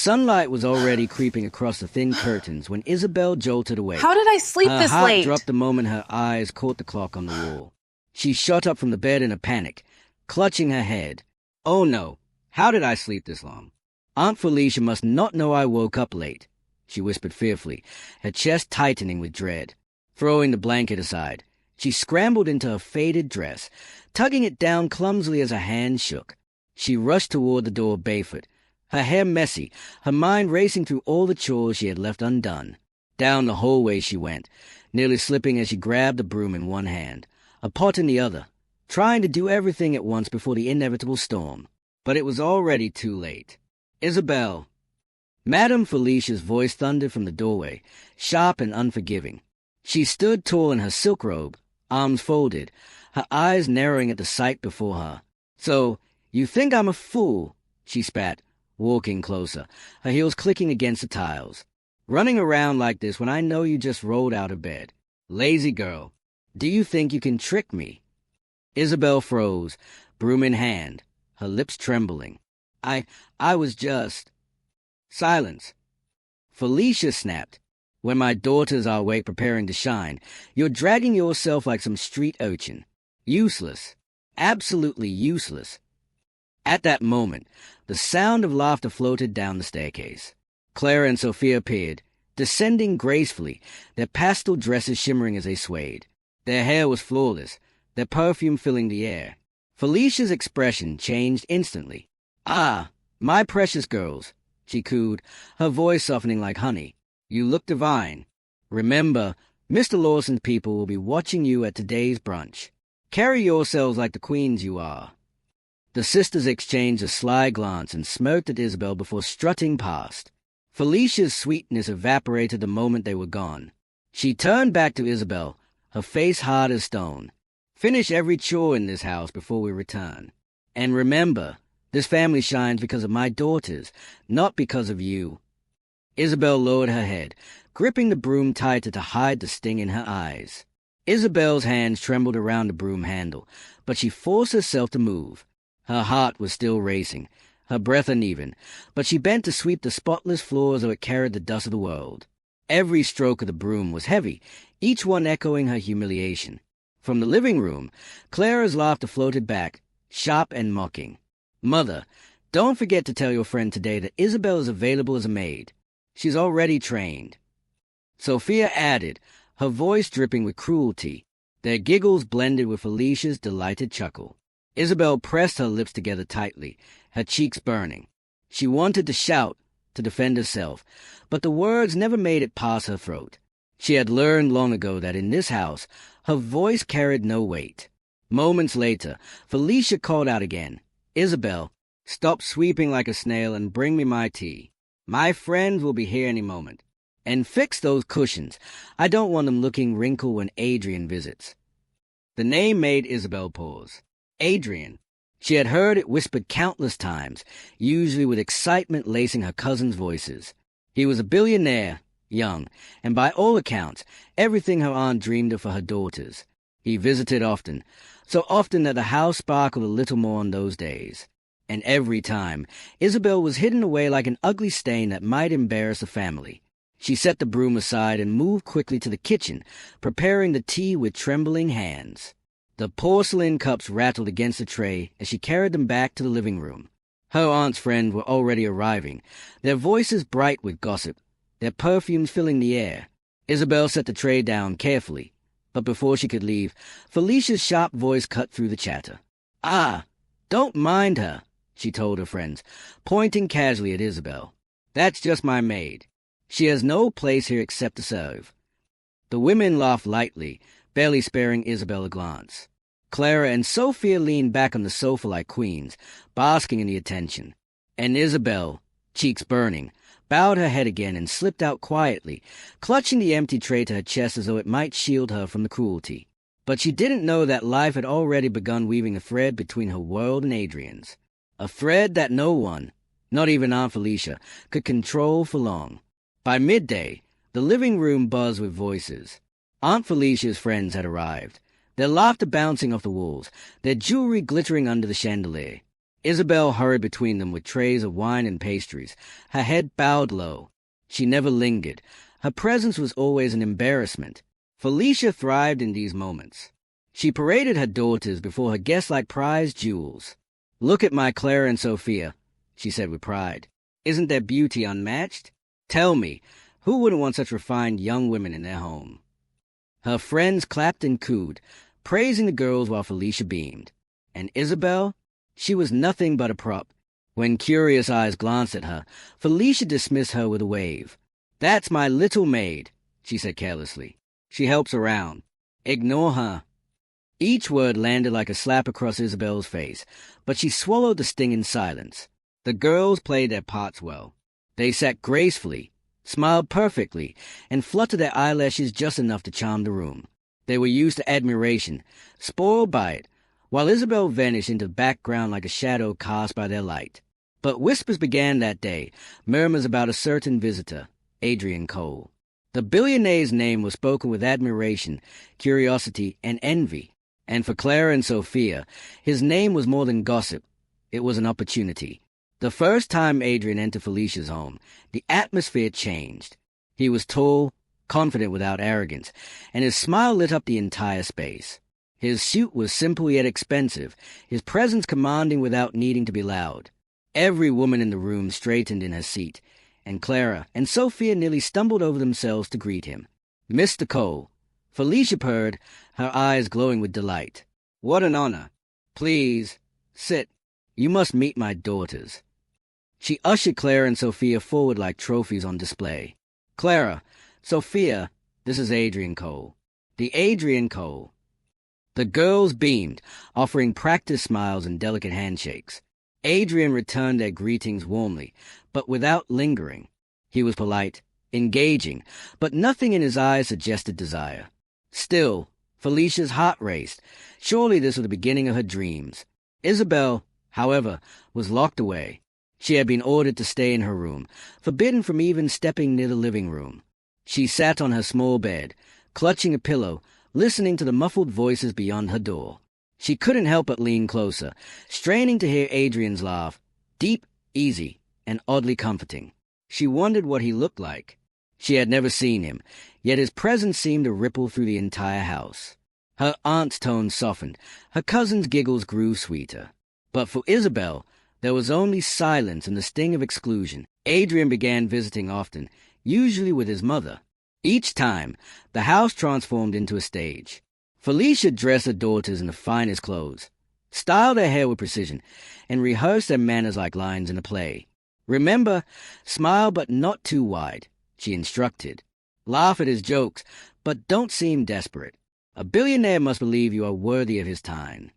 sunlight was already creeping across the thin curtains when Isabel jolted awake. How did I sleep this Her late? heart dropped the moment her eyes caught the clock on the wall. She shot up from the bed in a panic, clutching her head. Oh no, how did I sleep this long? Aunt Felicia must not know I woke up late, she whispered fearfully, her chest tightening with dread. Throwing the blanket aside, she scrambled into her faded dress, tugging it down clumsily as her hand shook. She rushed toward the door barefoot, her hair messy, her mind racing through all the chores she had left undone. Down the hallway she went, nearly slipping as she grabbed a broom in one hand, a pot in the other, trying to do everything at once before the inevitable storm. But it was already too late. Isabel! Madame Felicia's voice thundered from the doorway, sharp and unforgiving. She stood tall in her silk robe, arms folded, her eyes narrowing at the sight before her. "So, you think I'm a fool?" she spat, walking closer, her heels clicking against the tiles. "Running around like this when I know you just rolled out of bed. Lazy girl. Do you think you can trick me?" Isabel froze, broom in hand, her lips trembling. I was just... Silence. Felicia snapped. "When my daughters are awake preparing to shine, you're dragging yourself like some street urchin. Useless. Absolutely useless." At that moment, the sound of laughter floated down the staircase. Clara and Sophia appeared, descending gracefully, their pastel dresses shimmering as they swayed. Their hair was flawless, their perfume filling the air. Felicia's expression changed instantly. "Ah, my precious girls," she cooed, her voice softening like honey. "You look divine. Remember, Mr. Lawson's people will be watching you at today's brunch. Carry yourselves like the queens you are." The sisters exchanged a sly glance and smirked at Isabel before strutting past. Felicia's sweetness evaporated the moment they were gone. She turned back to Isabel, her face hard as stone. "Finish every chore in this house before we return. And remember, this family shines because of my daughters, not because of you." Isabel lowered her head, gripping the broom tighter to hide the sting in her eyes. Isabel's hands trembled around the broom handle, but she forced herself to move. Her heart was still racing, her breath uneven, but she bent to sweep the spotless floor as though it carried the dust of the world. Every stroke of the broom was heavy, each one echoing her humiliation. From the living room, Clara's laughter floated back, sharp and mocking. "Mother, don't forget to tell your friend today that Isabel is available as a maid. She's already trained." Sophia added, her voice dripping with cruelty. Their giggles blended with Felicia's delighted chuckle. Isabel pressed her lips together tightly, her cheeks burning. She wanted to shout, to defend herself, but the words never made it past her throat. She had learned long ago that in this house, her voice carried no weight. Moments later, Felicia called out again, "Isabel, stop sweeping like a snail and bring me my tea. My friends will be here any moment. And fix those cushions. I don't want them looking wrinkled when Adrian visits." The name made Isabel pause. Adrian. She had heard it whispered countless times, usually with excitement lacing her cousins' voices. He was a billionaire, young, and by all accounts, everything her aunt dreamed of for her daughters. He visited often, so often that the house sparkled a little more on those days. And every time, Isabel was hidden away like an ugly stain that might embarrass the family. She set the broom aside and moved quickly to the kitchen, preparing the tea with trembling hands. The porcelain cups rattled against the tray as she carried them back to the living room. Her aunt's friends were already arriving, their voices bright with gossip, their perfumes filling the air. Isabel set the tray down carefully, but before she could leave, Felicia's sharp voice cut through the chatter. "Ah, don't mind her," she told her friends, pointing casually at Isabel. "That's just my maid. She has no place here except to serve." The women laughed lightly, barely sparing Isabel a glance. Clara and Sophia leaned back on the sofa like queens, basking in the attention. And Isabel, cheeks burning, bowed her head again and slipped out quietly, clutching the empty tray to her chest as though it might shield her from the cruelty. But she didn't know that life had already begun weaving a thread between her world and Adrian's. A thread that no one, not even Aunt Felicia, could control for long. By midday, the living room buzzed with voices. Aunt Felicia's friends had arrived, their laughter bouncing off the walls, their jewelry glittering under the chandelier. Isabel hurried between them with trays of wine and pastries, her head bowed low. She never lingered. Her presence was always an embarrassment. Felicia thrived in these moments. She paraded her daughters before her guests like prized jewels. "Look at my Clara and Sophia," she said with pride. "Isn't their beauty unmatched? Tell me, who wouldn't want such refined young women in their home?" Her friends clapped and cooed, praising the girls while Felicia beamed. And Isabel? She was nothing but a prop. When curious eyes glanced at her, Felicia dismissed her with a wave. "That's my little maid," she said carelessly. "She helps around. Ignore her." Each word landed like a slap across Isabel's face, but she swallowed the sting in silence. The girls played their parts well. They sat gracefully, smiled perfectly, and fluttered their eyelashes just enough to charm the room. They were used to admiration, spoiled by it, while Isabel vanished into the background like a shadow cast by their light. But whispers began that day, murmurs about a certain visitor, Adrian Cole. The billionaire's name was spoken with admiration, curiosity, and envy. And for Clara and Sophia, his name was more than gossip. It was an opportunity. The first time Adrian entered Felicia's home, the atmosphere changed. He was tall, confident without arrogance, and his smile lit up the entire space. His suit was simple yet expensive, his presence commanding without needing to be loud. Every woman in the room straightened in her seat, and Clara and Sophia nearly stumbled over themselves to greet him. "Mr. Cole," Felicia purred, her eyes glowing with delight. "What an honor. Please, sit. You must meet my daughters." She ushered Clara and Sophia forward like trophies on display. "Clara, Sophia, this is Adrian Cole. The Adrian Cole." The girls beamed, offering practiced smiles and delicate handshakes. Adrian returned their greetings warmly, but without lingering. He was polite, engaging, but nothing in his eyes suggested desire. Still, Felicia's heart raced. Surely this was the beginning of her dreams. Isabel, however, was locked away. She had been ordered to stay in her room, forbidden from even stepping near the living room. She sat on her small bed, clutching a pillow, listening to the muffled voices beyond her door. She couldn't help but lean closer, straining to hear Adrian's laugh, deep, easy, and oddly comforting. She wondered what he looked like. She had never seen him, yet his presence seemed to ripple through the entire house. Her aunt's tone softened, her cousin's giggles grew sweeter. But for Isabel, there was only silence and the sting of exclusion. Adrian began visiting often, usually with his mother. Each time, the house transformed into a stage. Felicia dressed her daughters in the finest clothes, styled their hair with precision, and rehearsed their manners like lines in a play. "Remember, smile but not too wide," she instructed. "Laugh at his jokes, but don't seem desperate. A billionaire must believe you are worthy of his time."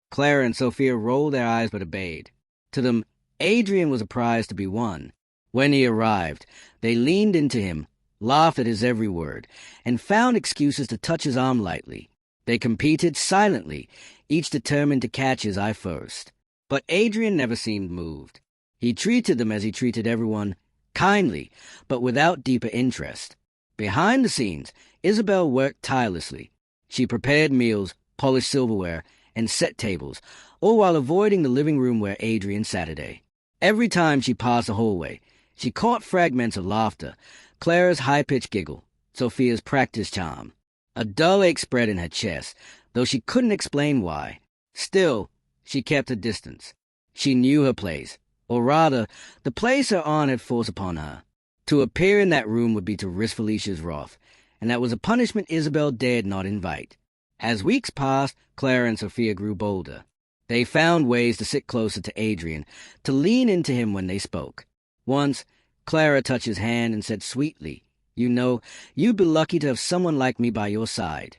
Clara and Sophia rolled their eyes but obeyed. To them, Adrian was a prize to be won. When he arrived, they leaned into him, laughed at his every word, and found excuses to touch his arm lightly. They competed silently, each determined to catch his eye first. But Adrian never seemed moved. He treated them as he treated everyone, kindly, but without deeper interest. Behind the scenes, Isabel worked tirelessly. She prepared meals, polished silverware, and set tables, all while avoiding the living room where Adrian sat today. Every time she passed the hallway, she caught fragments of laughter, Clara's high-pitched giggle, Sophia's practiced charm. A dull ache spread in her chest, though she couldn't explain why. Still, she kept her distance. She knew her place, or rather, the place her aunt had forced upon her. To appear in that room would be to risk Felicia's wrath, and that was a punishment Isabel dared not invite. As weeks passed, Clara and Sophia grew bolder. They found ways to sit closer to Adrian, to lean into him when they spoke. Once, Clara touched his hand and said sweetly, "You know, you'd be lucky to have someone like me by your side."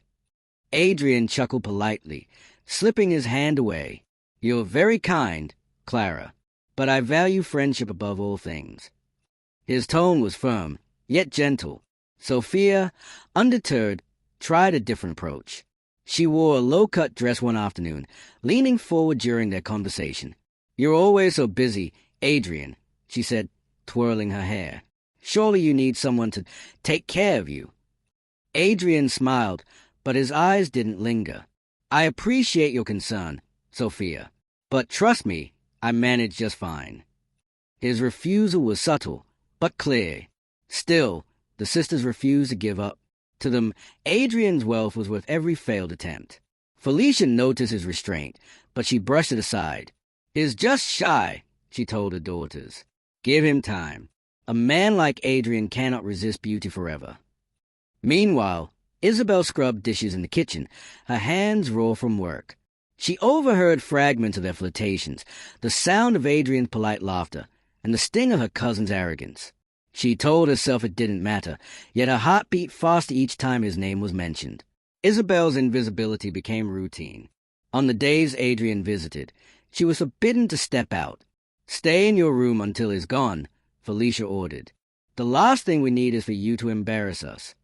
Adrian chuckled politely, slipping his hand away. "You're very kind, Clara, but I value friendship above all things." His tone was firm, yet gentle. Sophia, undeterred, tried a different approach. She wore a low-cut dress one afternoon, leaning forward during their conversation. "You're always so busy, Adrian," she said, twirling her hair. "Surely you need someone to take care of you." Adrian smiled, but his eyes didn't linger. "I appreciate your concern, Sophia, but trust me, I managed just fine. His refusal was subtle, but clear. Still, the sisters refused to give up. To them, Adrian's wealth was worth every failed attempt. Felicia noticed his restraint, but she brushed it aside. "He's just shy," she told her daughters. "Give him time. A man like Adrian cannot resist beauty forever." Meanwhile, Isabel scrubbed dishes in the kitchen, her hands raw from work. She overheard fragments of their flirtations, the sound of Adrian's polite laughter, and the sting of her cousin's arrogance. She told herself it didn't matter, yet her heart beat faster each time his name was mentioned. Isabel's invisibility became routine. On the days Adrian visited, she was forbidden to step out. "Stay in your room until he's gone," Felicia ordered. "The last thing we need is for you to embarrass us."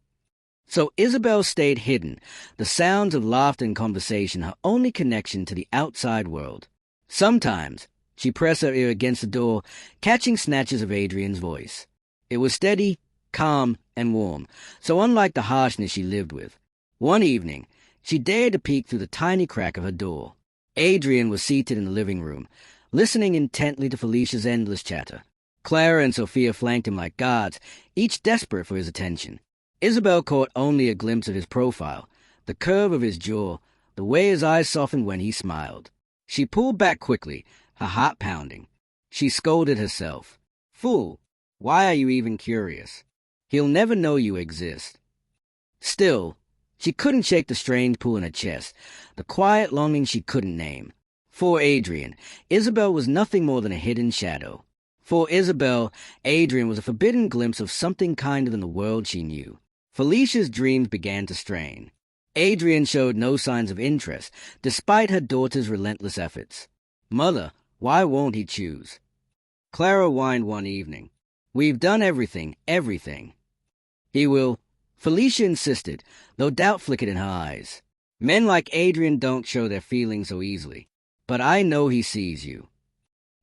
So Isabel stayed hidden, the sounds of laughter and conversation her only connection to the outside world. Sometimes she pressed her ear against the door, catching snatches of Adrian's voice. It was steady, calm, and warm, so unlike the harshness she lived with. One evening, she dared to peek through the tiny crack of her door. Adrian was seated in the living room, listening intently to Felicia's endless chatter. Clara and Sophia flanked him like guards, each desperate for his attention. Isabel caught only a glimpse of his profile, the curve of his jaw, the way his eyes softened when he smiled. She pulled back quickly, her heart pounding. She scolded herself. "Fool, why are you even curious? He'll never know you exist." Still, she couldn't shake the strange pull in her chest, the quiet longing she couldn't name. For Adrian, Isabel was nothing more than a hidden shadow. For Isabel, Adrian was a forbidden glimpse of something kinder than the world she knew. Felicia's dreams began to strain. Adrian showed no signs of interest, despite her daughter's relentless efforts. "Mother, why won't he choose?" Clara whined one evening. "We've done everything. "He will," Felicia insisted, though doubt flickered in her eyes. "Men like Adrian don't show their feelings so easily. But I know he sees you."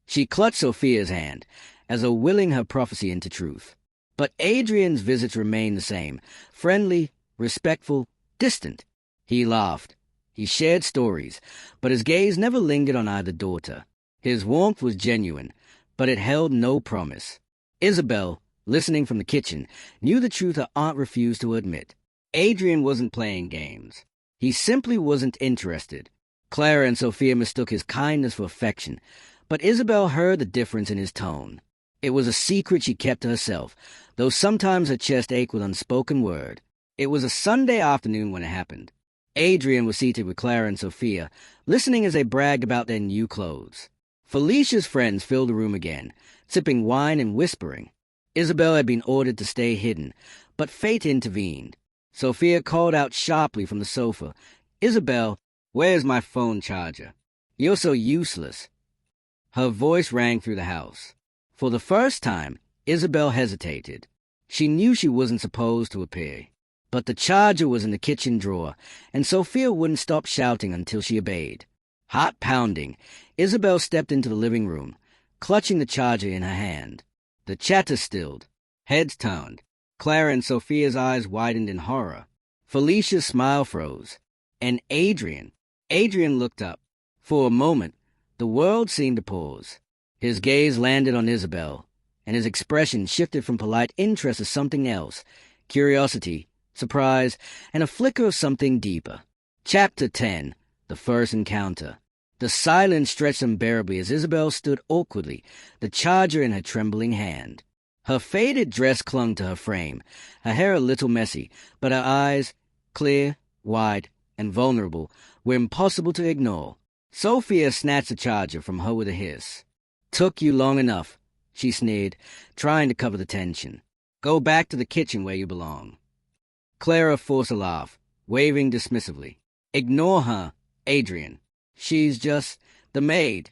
She clutched Sophia's hand, as though willing her prophecy into truth. But Adrian's visits remained the same, friendly, respectful, distant. He laughed. He shared stories, but his gaze never lingered on either daughter. His warmth was genuine, but it held no promise. Isabel, listening from the kitchen, knew the truth her aunt refused to admit. Adrian wasn't playing games. He simply wasn't interested. Clara and Sophia mistook his kindness for affection, but Isabel heard the difference in his tone. It was a secret she kept to herself, though sometimes her chest ached with unspoken word. It was a Sunday afternoon when it happened. Adrian was seated with Clara and Sophia, listening as they bragged about their new clothes. Felicia's friends filled the room again, sipping wine and whispering. Isabel had been ordered to stay hidden, but fate intervened. Sophia called out sharply from the sofa, "Isabel, where's my phone charger? You're so useless." Her voice rang through the house. For the first time, Isabel hesitated. She knew she wasn't supposed to appear. But the charger was in the kitchen drawer, and Sophia wouldn't stop shouting until she obeyed. Heart pounding, Isabel stepped into the living room, clutching the charger in her hand. The chatter stilled. Heads turned. Clara and Sophia's eyes widened in horror. Felicia's smile froze. And Adrian looked up. For a moment, the world seemed to pause. His gaze landed on Isabel, and his expression shifted from polite interest to something else, curiosity, surprise, and a flicker of something deeper. Chapter 10. The First Encounter. The silence stretched unbearably as Isabel stood awkwardly, the charger in her trembling hand. Her faded dress clung to her frame, her hair a little messy, but her eyes, clear, wide, and vulnerable, were impossible to ignore. Sophia snatched the charger from her with a hiss. "Took you long enough," she sneered, trying to cover the tension. "Go back to the kitchen where you belong." Clara forced a laugh, waving dismissively. "Ignore her, Adrian. She's just the maid."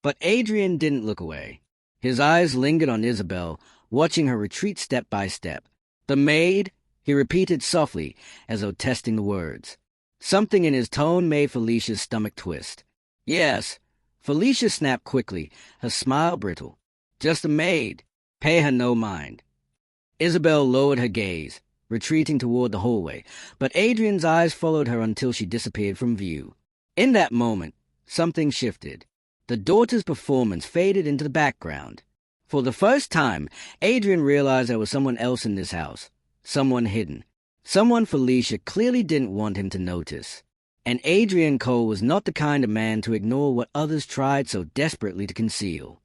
But Adrian didn't look away. His eyes lingered on Isabel, watching her retreat step by step. "The maid?" he repeated softly, as though testing the words. Something in his tone made Felicia's stomach twist. "Yes." Felicia snapped quickly, her smile brittle. "Just a maid. Pay her no mind." Isabel lowered her gaze, retreating toward the hallway, but Adrian's eyes followed her until she disappeared from view. In that moment, something shifted. The daughter's performance faded into the background. For the first time, Adrian realized there was someone else in this house. Someone hidden. Someone Felicia clearly didn't want him to notice. And Adrian Cole was not the kind of man to ignore what others tried so desperately to conceal.